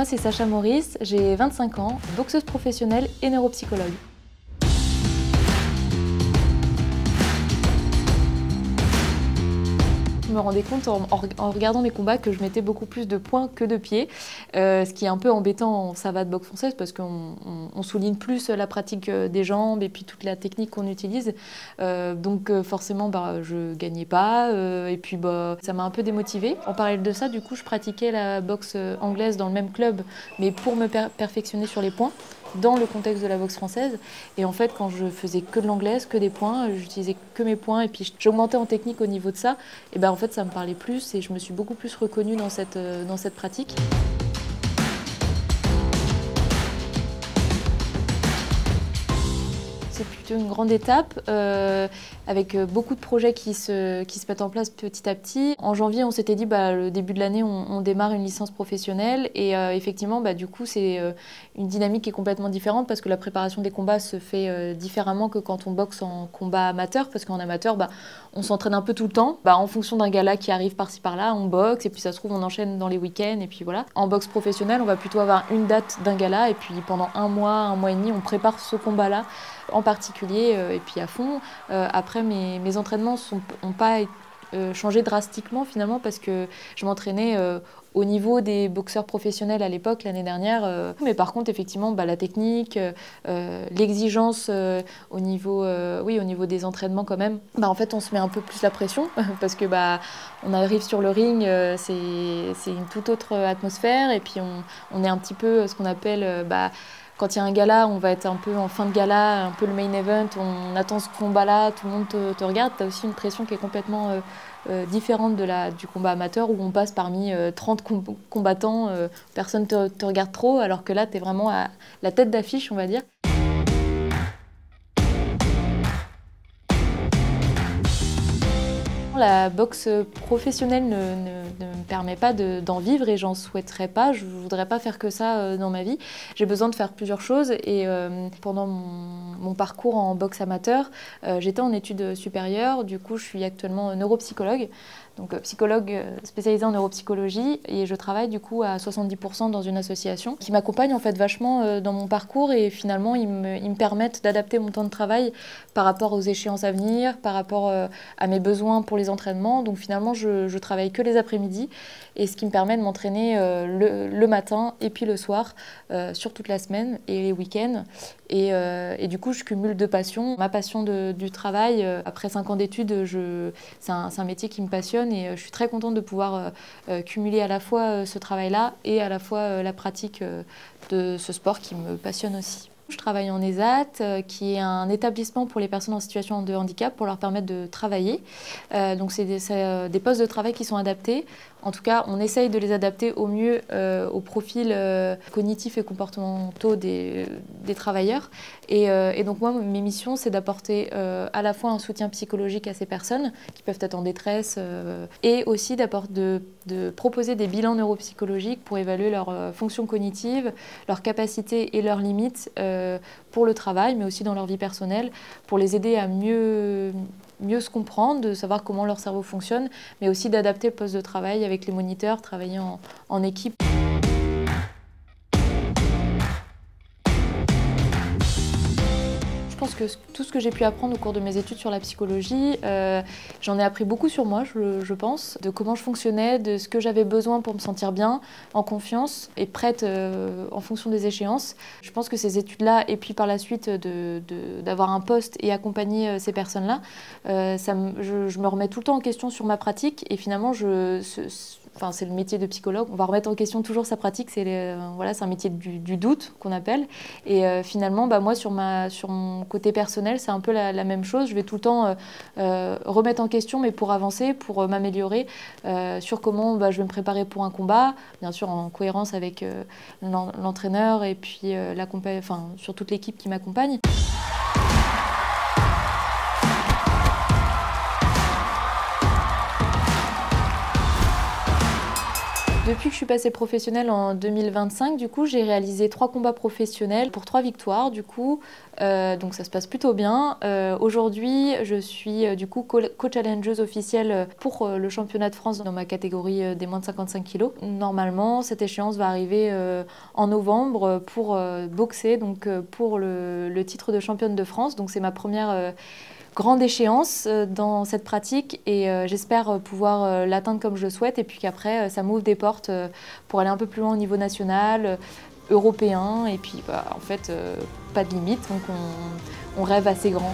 Moi, c'est Sacha Maurice, j'ai 25 ans, boxeuse professionnelle et neuropsychologue. Je me rendais compte en regardant mes combats que je mettais beaucoup plus de poings que de pieds, ce qui est un peu embêtant en savate boxe française parce qu'on souligne plus la pratique des jambes et puis toute la technique qu'on utilise. Donc forcément, je gagnais pas et puis ça m'a un peu démotivée. En parallèle de ça, du coup, je pratiquais la boxe anglaise dans le même club, mais pour me perfectionner sur les poings, dans le contexte de la boxe française. Et en fait, quand je faisais que de l'anglaise, que des poings, j'utilisais que mes poings et puis j'augmentais en technique au niveau de ça. Et en fait, ça me parlait plus et je me suis beaucoup plus reconnue dans cette pratique. C'est plutôt une grande étape avec beaucoup de projets qui se mettent en place petit à petit. En janvier, on s'était dit le début de l'année, on démarre une licence professionnelle et effectivement, du coup, c'est une dynamique qui est complètement différente parce que la préparation des combats se fait différemment que quand on boxe en combat amateur parce qu'en amateur, on s'entraîne un peu tout le temps. En fonction d'un gala qui arrive par-ci par-là, on boxe et puis ça se trouve, on enchaîne dans les week-ends et puis voilà. En boxe professionnelle, on va plutôt avoir une date d'un gala et puis pendant un mois et demi, on prépare ce combat-là en particulier et puis à fond. Après, mes entraînements n'ont pas changé drastiquement finalement parce que je m'entraînais au niveau des boxeurs professionnels à l'époque, l'année dernière. Mais par contre, effectivement, la technique, l'exigence au niveau des entraînements quand même, en fait, on se met un peu plus la pression parce que on arrive sur le ring, c'est une toute autre atmosphère et puis on est un petit peu ce qu'on appelle... quand il y a un gala, on va être un peu en fin de gala, un peu le main event, on attend ce combat-là, tout le monde te regarde. Tu as aussi une pression qui est complètement différente du combat amateur où on passe parmi 30 combattants, personne ne te regarde trop, alors que là, tu es vraiment à la tête d'affiche, on va dire. La boxe professionnelle ne me permet pas d'en vivre et j'en souhaiterais pas. Je ne voudrais pas faire que ça dans ma vie. J'ai besoin de faire plusieurs choses et pendant mon parcours en boxe amateur, j'étais en études supérieures. Du coup, je suis actuellement neuropsychologue. Donc psychologue spécialisée en neuropsychologie et je travaille du coup à 70% dans une association qui m'accompagne en fait vachement dans mon parcours et finalement ils me permettent d'adapter mon temps de travail par rapport aux échéances à venir, par rapport à mes besoins pour les entraînements. Donc finalement je travaille que les après-midi et ce qui me permet de m'entraîner le matin et puis le soir sur toute la semaine et les week-ends. Et du coup je cumule deux passions. Ma passion du travail, après 5 ans d'études, c'est un métier qui me passionne et je suis très contente de pouvoir cumuler à la fois ce travail-là et à la fois la pratique de ce sport qui me passionne aussi. Je travaille en ESAT, qui est un établissement pour les personnes en situation de handicap pour leur permettre de travailler. Donc c'est des postes de travail qui sont adaptés. En tout cas, on essaye de les adapter au mieux aux profils cognitifs et comportementaux des travailleurs. Et donc moi, mes missions, c'est d'apporter à la fois un soutien psychologique à ces personnes qui peuvent être en détresse et aussi de proposer des bilans neuropsychologiques pour évaluer leur fonction cognitive, leurs capacités et leurs limites pour le travail, mais aussi dans leur vie personnelle, pour les aider à mieux se comprendre, de savoir comment leur cerveau fonctionne, mais aussi d'adapter le poste de travail avec les moniteurs, travailler en équipe. Je pense que tout ce que j'ai pu apprendre au cours de mes études sur la psychologie, j'en ai appris beaucoup sur moi, je pense, de comment je fonctionnais, de ce que j'avais besoin pour me sentir bien, en confiance et prête en fonction des échéances. Je pense que ces études-là, et puis par la suite d'avoir un poste et accompagner ces personnes-là, je me remets tout le temps en question sur ma pratique et finalement, c'est le métier de psychologue. On va remettre en question toujours sa pratique. C'est un métier du doute qu'on appelle. Et finalement, moi, sur mon côté personnel, c'est un peu la même chose. Je vais tout le temps remettre en question, mais pour avancer, pour m'améliorer sur comment je vais me préparer pour un combat, bien sûr en cohérence avec l'entraîneur et puis sur toute l'équipe qui m'accompagne. Depuis que je suis passée professionnelle en 2025, du coup, j'ai réalisé 3 combats professionnels pour 3 victoires, du coup. Donc ça se passe plutôt bien. Aujourd'hui, je suis du coup co-challengeuse officielle pour le championnat de France dans ma catégorie des moins de 55 kg. Normalement, cette échéance va arriver en novembre pour boxer, donc pour le titre de championne de France. Donc c'est ma première grande échéance dans cette pratique et j'espère pouvoir l'atteindre comme je le souhaite et puis qu'après ça m'ouvre des portes pour aller un peu plus loin au niveau national, européen et puis bah, en fait pas de limite donc on rêve assez grand.